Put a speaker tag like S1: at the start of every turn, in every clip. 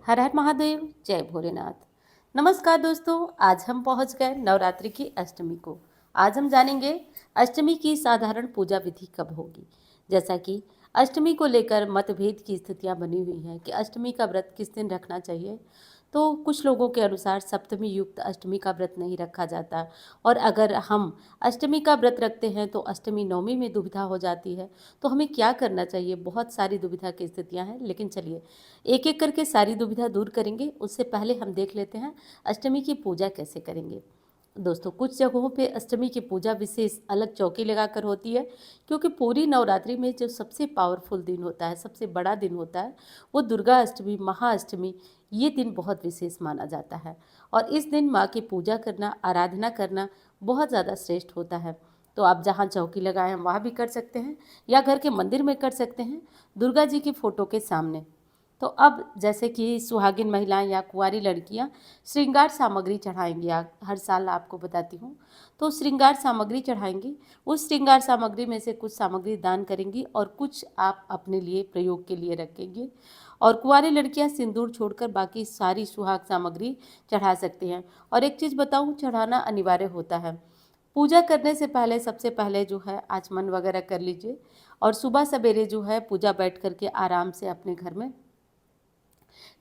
S1: हर हर महादेव, जय भोलेनाथ। नमस्कार दोस्तों, आज हम पहुंच गए नवरात्रि की अष्टमी को। आज हम जानेंगे अष्टमी की साधारण पूजा विधि कब होगी। जैसा कि अष्टमी को लेकर मतभेद की स्थितियां बनी हुई हैं कि अष्टमी का व्रत किस दिन रखना चाहिए। तो कुछ लोगों के अनुसार सप्तमी युक्त अष्टमी का व्रत नहीं रखा जाता, और अगर हम अष्टमी का व्रत रखते हैं तो अष्टमी नवमी में दुविधा हो जाती है। तो हमें क्या करना चाहिए, बहुत सारी दुविधा की स्थितियां हैं, लेकिन चलिए एक एक करके सारी दुविधा दूर करेंगे। उससे पहले हम देख लेते हैं अष्टमी की पूजा कैसे करेंगे। दोस्तों, कुछ जगहों पे अष्टमी की पूजा विशेष अलग चौकी लगाकर होती है, क्योंकि पूरी नवरात्रि में जो सबसे पावरफुल दिन होता है, सबसे बड़ा दिन होता है, वो दुर्गा अष्टमी, महाअष्टमी। ये दिन बहुत विशेष माना जाता है, और इस दिन माँ की पूजा करना, आराधना करना बहुत ज़्यादा श्रेष्ठ होता है। तो आप जहाँ चौकी लगाए हैं वहाँ भी कर सकते हैं, या घर के मंदिर में कर सकते हैं, दुर्गा जी की फ़ोटो के सामने। तो अब जैसे कि सुहागिन महिलाएं या कुंवारी लड़कियां श्रृंगार सामग्री चढ़ाएंगी, हर साल आपको बताती हूँ। तो श्रृंगार सामग्री चढ़ाएंगी, उस श्रृंगार सामग्री में से कुछ सामग्री दान करेंगी और कुछ आप अपने लिए प्रयोग के लिए रखेंगी। और कुंवारी लड़कियां सिंदूर छोड़कर बाकी सारी सुहाग सामग्री चढ़ा सकती हैं। और एक चीज़ बताऊँ, चढ़ाना अनिवार्य होता है। पूजा करने से पहले सबसे पहले जो है आचमन वगैरह कर लीजिए, और सुबह सवेरे जो है पूजा बैठ करके आराम से अपने घर में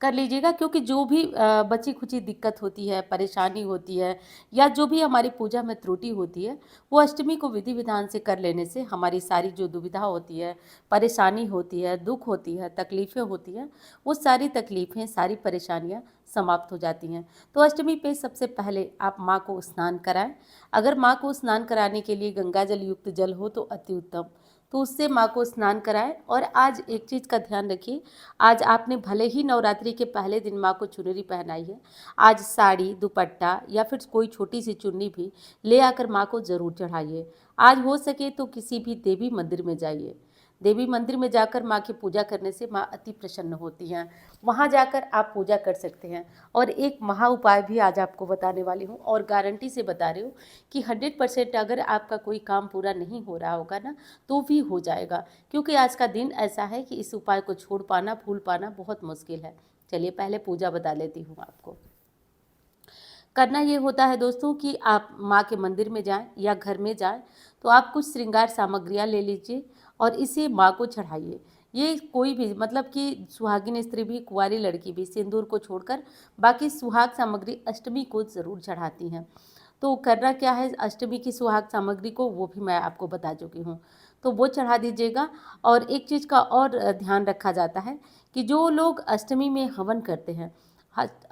S1: कर लीजिएगा। क्योंकि जो भी बची खुची दिक्कत होती है, परेशानी होती है, या जो भी हमारी पूजा में त्रुटि होती है, वो अष्टमी को विधि विधान से कर लेने से हमारी सारी जो दुविधा होती है, परेशानी होती है, दुख होती है, तकलीफ़ें होती हैं, वो सारी तकलीफ़ें, सारी परेशानियाँ समाप्त हो जाती हैं। तो अष्टमी पे सबसे पहले आप माँ को स्नान कराएं। अगर माँ को स्नान कराने के लिए गंगा जल युक्त जल हो तो अति उत्तम, तो उससे माँ को स्नान कराएं। और आज एक चीज़ का ध्यान रखिए, आज आपने भले ही नवरात्रि के पहले दिन माँ को चुनरी पहनाई है, आज साड़ी, दुपट्टा या फिर कोई छोटी सी चुन्नी भी ले आकर माँ को ज़रूर चढ़ाइए। आज हो सके तो किसी भी देवी मंदिर में जाइए। देवी मंदिर में जाकर माँ की पूजा करने से माँ अति प्रसन्न होती हैं। वहाँ जाकर आप पूजा कर सकते हैं। और एक महा उपाय भी आज आपको बताने वाली हूँ, और गारंटी से बता रही हूँ कि 100% अगर आपका कोई काम पूरा नहीं हो रहा होगा ना, तो भी हो जाएगा। क्योंकि आज का दिन ऐसा है कि इस उपाय को छोड़ पाना, भूल पाना बहुत मुश्किल है। चलिए पहले पूजा बता लेती हूँ आपको। करना ये होता है दोस्तों कि आप माँ के मंदिर में जाएं या घर में जाएं, तो आप कुछ श्रृंगार सामग्रियाँ ले लीजिए और इसे माँ को चढ़ाइए। ये कोई भी, मतलब कि सुहागिन स्त्री भी, कुंवारी लड़की भी सिंदूर को छोड़कर बाकी सुहाग सामग्री अष्टमी को ज़रूर चढ़ाती हैं। तो करना क्या है, अष्टमी की सुहाग सामग्री को वो भी मैं आपको बता चुकी हूँ, तो वो चढ़ा दीजिएगा। और एक चीज़ का और ध्यान रखा जाता है कि जो लोग अष्टमी में हवन करते हैं,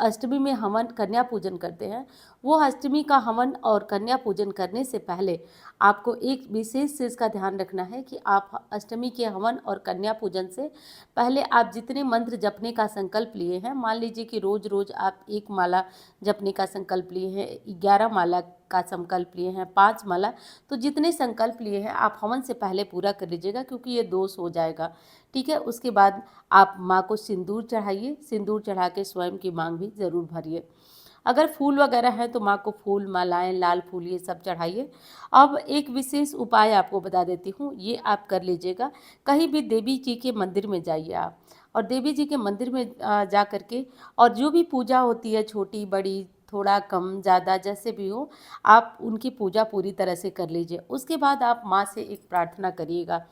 S1: अष्टमी में हवन कन्या पूजन करते हैं, वो अष्टमी का हवन और कन्या पूजन करने से पहले आपको एक विशेष चीज़ का ध्यान रखना है कि आप अष्टमी के हवन और कन्या पूजन से पहले आप जितने मंत्र जपने का संकल्प लिए हैं, मान लीजिए कि रोज़ रोज़ आप 1 माला जपने का संकल्प लिए हैं, 11 माला का संकल्प लिए हैं, 5 माला, तो जितने संकल्प लिए हैं आप हवन से पहले पूरा कर लीजिएगा, क्योंकि ये दोष हो जाएगा। ठीक है। उसके बाद आप माँ को सिंदूर चढ़ाइए, सिंदूर चढ़ा के स्वयं की मांग भी ज़रूर भरिए। अगर फूल वगैरह हैं तो माँ को फूल, मालाएं, लाल फूल ये सब चढ़ाइए। अब एक विशेष उपाय आपको बता देती हूँ, ये आप कर लीजिएगा। कहीं भी देवी जी के मंदिर में जाइए आप, और देवी जी के मंदिर में जा कर के, और जो भी पूजा होती है, छोटी बड़ी, थोड़ा कम ज़्यादा जैसे भी हो, आप उनकी पूजा पूरी तरह से कर लीजिए। उसके बाद आप माँ से एक प्रार्थना करिएगा।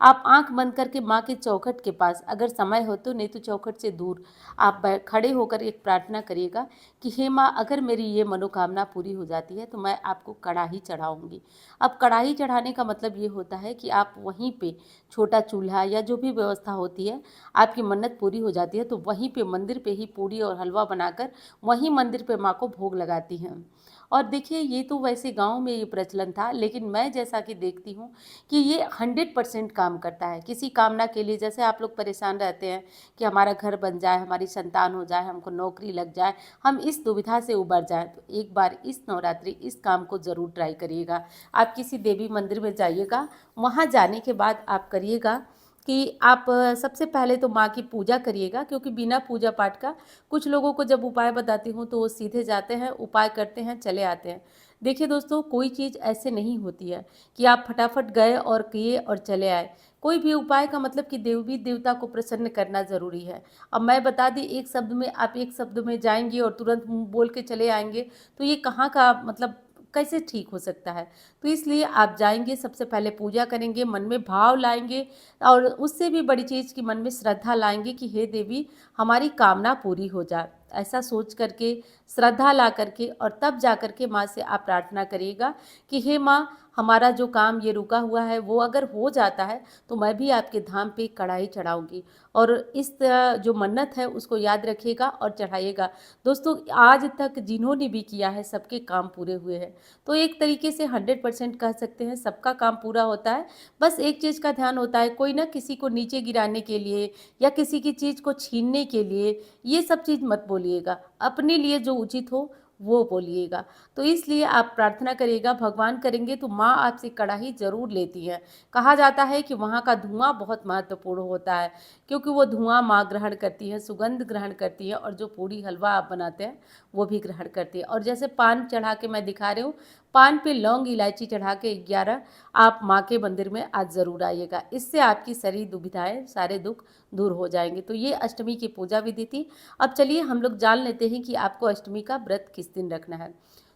S1: आप आंख बंद करके माँ के चौखट के पास, अगर समय हो तो, नहीं तो चौखट से दूर आप खड़े होकर एक प्रार्थना करिएगा कि हे माँ, अगर मेरी ये मनोकामना पूरी हो जाती है तो मैं आपको कढ़ाई चढ़ाऊंगी। अब कढ़ाई चढ़ाने का मतलब ये होता है कि आप वहीं पे छोटा चूल्हा या जो भी व्यवस्था होती है, आपकी मन्नत पूरी हो जाती है तो वहीं पे मंदिर पे ही पूड़ी और हलवा बनाकर वहीं मंदिर पे माँ को भोग लगाती हैं। और देखिए, ये तो वैसे गांव में ये प्रचलन था, लेकिन मैं जैसा कि देखती हूँ कि ये 100% काम करता है। किसी कामना के लिए, जैसे आप लोग परेशान रहते हैं कि हमारा घर बन जाए, हमारी संतान हो जाए, हमको नौकरी लग जाए, हम इस दुविधा से उबर जाएं, तो एक बार इस नवरात्रि इस काम को ज़रूर ट्राई करिएगा। आप किसी देवी मंदिर में जाइएगा, वहाँ जाने के बाद आप करिएगा कि आप सबसे पहले तो माँ की पूजा करिएगा, क्योंकि बिना पूजा पाठ का कुछ लोगों को जब उपाय बताती हूँ तो वो सीधे जाते हैं, उपाय करते हैं, चले आते हैं। देखिए दोस्तों, कोई चीज़ ऐसे नहीं होती है कि आप फटाफट गए और किए और चले आए। कोई भी उपाय का मतलब कि देवी देवता को प्रसन्न करना ज़रूरी है। अब मैं बता दी एक शब्द में, आप एक शब्द में जाएंगे और तुरंत मुँह बोल के चले आएंगे, तो ये कहाँ का मतलब कैसे ठीक हो सकता है। तो इसलिए आप जाएंगे, सबसे पहले पूजा करेंगे, मन में भाव लाएंगे, और उससे भी बड़ी चीज़ कि मन में श्रद्धा लाएंगे कि हे देवी, हमारी कामना पूरी हो जाए। ऐसा सोच करके, श्रद्धा ला करके, और तब जा करके माँ से आप प्रार्थना करिएगा कि हे माँ, हमारा जो काम ये रुका हुआ है वो अगर हो जाता है तो मैं भी आपके धाम पे कढ़ाई चढ़ाऊंगी। और इस जो मन्नत है उसको याद रखिएगा और चढ़ाइएगा। दोस्तों, आज तक जिन्होंने भी किया है सबके काम पूरे हुए हैं। तो एक तरीके से 100% कह सकते हैं सबका काम पूरा होता है। बस एक चीज़ का ध्यान होता है, कोई ना किसी को नीचे गिराने के लिए या किसी की चीज़ को छीनने के लिए ये सब चीज़ मत बोलिएगा। अपने लिए जो उचित हो वो बोलिएगा। तो इसलिए आप प्रार्थना करिएगा, भगवान करेंगे तो माँ आपसे कड़ाही ज़रूर लेती हैं। कहा जाता है कि वहाँ का धुआं बहुत महत्वपूर्ण होता है, क्योंकि वो धुआं माँ ग्रहण करती है, सुगंध ग्रहण करती है, और जो पूड़ी हलवा आप बनाते हैं वो भी ग्रहण करती है। और जैसे पान चढ़ा के मैं दिखा रही हूँ, पान पे लौंग इलायची चढ़ा के 11 आप माँ के मंदिर में आज ज़रूर आइएगा। इससे आपकी सारी दुविधाएं, सारे दुख दूर हो जाएंगे। तो ये अष्टमी की पूजा विधि थी। अब चलिए हम लोग जान लेते हैं कि आपको अष्टमी का व्रत किस दिन रखना है।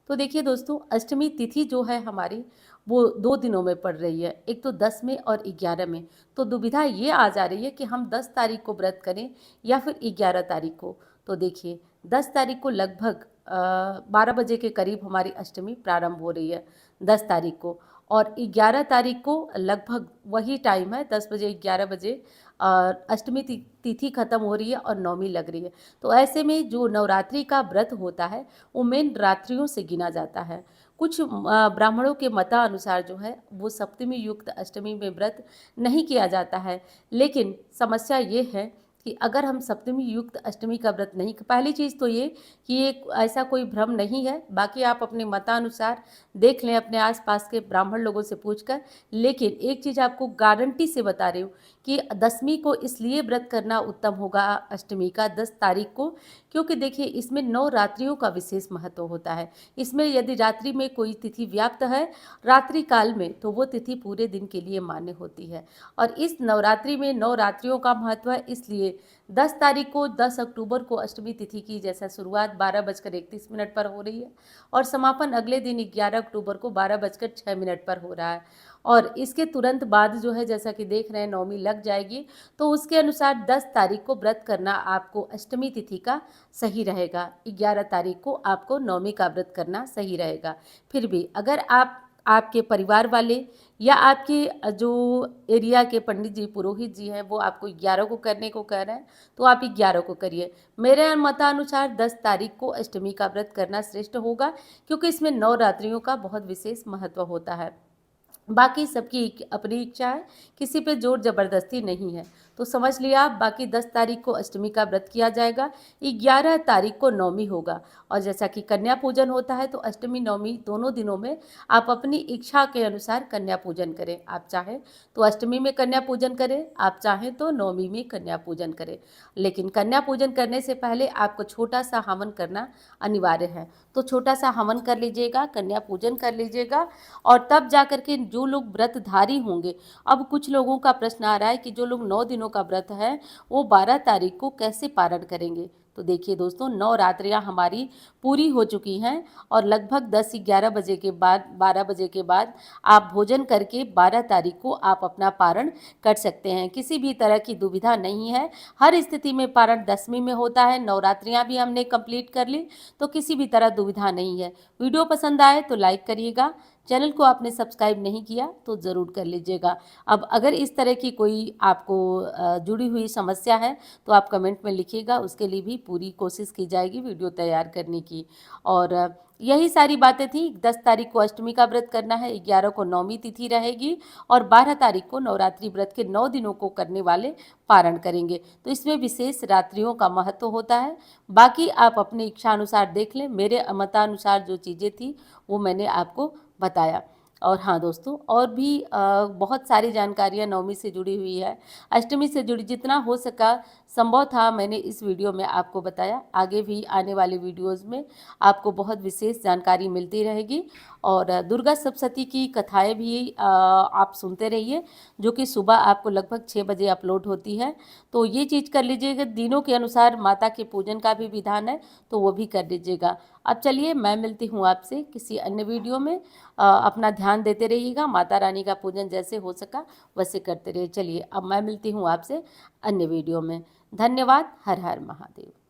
S1: तो देखिए दोस्तों, अष्टमी तिथि जो है हमारी, वो 2 दिनों में पड़ रही है, एक तो 10 में और 11 में। तो दुविधा ये आ जा रही है कि हम 10 तारीख को व्रत करें या फिर 11 तारीख को। तो देखिए, 10 तारीख को लगभग 12 बजे के करीब हमारी अष्टमी प्रारंभ हो रही है, 10 तारीख को। और 11 तारीख को लगभग वही टाइम है, 10 बजे 11 बजे अष्टमी तिथि खत्म हो रही है और नवमी लग रही है। तो ऐसे में जो नवरात्रि का व्रत होता है वो मेन रात्रियों से गिना जाता है। कुछ ब्राह्मणों के मतानुसार जो है वो सप्तमी युक्त अष्टमी में व्रत नहीं किया जाता है। लेकिन समस्या ये है कि अगर हम सप्तमी युक्त अष्टमी का व्रत नहीं, पहली चीज़ तो ये कि ये ऐसा कोई भ्रम नहीं है, बाकी आप अपने मतानुसार देख लें अपने आसपास के ब्राह्मण लोगों से पूछकर। लेकिन एक चीज़ आपको गारंटी से बता रही हूँ कि 10वीं को इसलिए व्रत करना उत्तम होगा, अष्टमी का 10 तारीख को, क्योंकि देखिए इसमें 9 रात्रियों का विशेष महत्व होता है। इसमें यदि रात्रि में कोई तिथि व्याप्त है रात्रि काल में, तो वो तिथि पूरे दिन के लिए मान्य होती है। और इस नवरात्रि में 9 रात्रियों का महत्व है, इसलिए 10 तारीख को, 10 अक्टूबर को अष्टमी तिथि की जैसा शुरुआत 12:31 पर हो रही है और समापन अगले दिन 11 अक्टूबर को 12:06 पर हो रहा है। और इसके तुरंत बाद जो है, जैसा कि देख रहे हैं, नवमी लग जाएगी। तो उसके अनुसार 10 तारीख को व्रत करना आपको अष्टमी तिथि का सही रहेगा, 11 तारीख को आपको नवमी का व्रत करना सही रहेगा। फिर भी अगर आपके परिवार वाले या आपके जो एरिया के पंडित जी, पुरोहित जी हैं, वो आपको 11 को करने को कह रहे हैं, तो आप 11 को करिए। मेरे मतानुसार 10 तारीख को अष्टमी का व्रत करना श्रेष्ठ होगा, क्योंकि इसमें 9 रात्रियों का बहुत विशेष महत्व होता है। बाकी सबकी अपनी इच्छा है, किसी पे जोर जबरदस्ती नहीं है। तो समझ लिया आप, बाकी 10 तारीख को अष्टमी का व्रत किया जाएगा, 11 तारीख को नवमी होगा। और जैसा कि कन्या पूजन होता है, तो अष्टमी नवमी दोनों दिनों में आप अपनी इच्छा के अनुसार कन्या पूजन करें। आप चाहें तो अष्टमी में कन्या पूजन करें, आप चाहें तो नवमी में कन्या पूजन करें। लेकिन कन्या पूजन करने से पहले आपको छोटा सा हवन करना अनिवार्य है। तो छोटा सा हवन कर लीजिएगा, कन्या पूजन कर लीजिएगा, और तब जा कर के जो लोग व्रतधारी होंगे, अब कुछ लोगों का प्रश्न आ रहा है कि जो लोग 9 दिनों का व्रत है वो 12 तारीख को कैसे पारण करेंगे। तो देखिए दोस्तों, 9 रात्रियां हमारी पूरी हो चुकी हैं और लगभग 10-11 बजे के बाद, 12 बजे के बाद आप भोजन करके 12 तारीख को आप अपना पारण कर सकते हैं। किसी भी तरह की दुविधा नहीं है, हर स्थिति में पारण 10वीं में होता है। नवरात्रियां भी हमने कंप्लीट कर ली, तो किसी भी तरह दुविधा नहीं है। वीडियो पसंद आए तो लाइक करिएगा, चैनल को आपने सब्सक्राइब नहीं किया तो ज़रूर कर लीजिएगा। अब अगर इस तरह की कोई आपको जुड़ी हुई समस्या है तो आप कमेंट में लिखिएगा, उसके लिए भी पूरी कोशिश की जाएगी वीडियो तैयार करने की। और यही सारी बातें थी। 10 तारीख को अष्टमी का व्रत करना है, 11 को नवमी तिथि रहेगी और 12 तारीख को नवरात्रि व्रत के 9 दिनों को करने वाले पारण करेंगे। तो इसमें विशेष रात्रियों का महत्व होता है। बाकी आप अपनी इच्छा अनुसार देख लें। मेरे मतानुसार जो चीज़ें थी वो मैंने आपको बताया। और हाँ दोस्तों, और भी बहुत सारी जानकारियाँ नवमी से जुड़ी हुई है, अष्टमी से जुड़ी जितना हो सका संभव था मैंने इस वीडियो में आपको बताया। आगे भी आने वाले वीडियोज़ में आपको बहुत विशेष जानकारी मिलती रहेगी। और दुर्गा सप्तशती की कथाएं भी आप सुनते रहिए, जो कि सुबह आपको लगभग 6 बजे अपलोड होती है। तो ये चीज़ कर लीजिएगा, दिनों के अनुसार माता के पूजन का भी विधान है, तो वो भी कर लीजिएगा। अब चलिए मैं मिलती हूँ आपसे किसी अन्य वीडियो में। अपना ध्यान देते रहिएगा, माता रानी का पूजन जैसे हो सका वैसे करते रहिए। चलिए अब मैं मिलती हूँ आपसे अन्य वीडियो में। धन्यवाद। हर हर महादेव।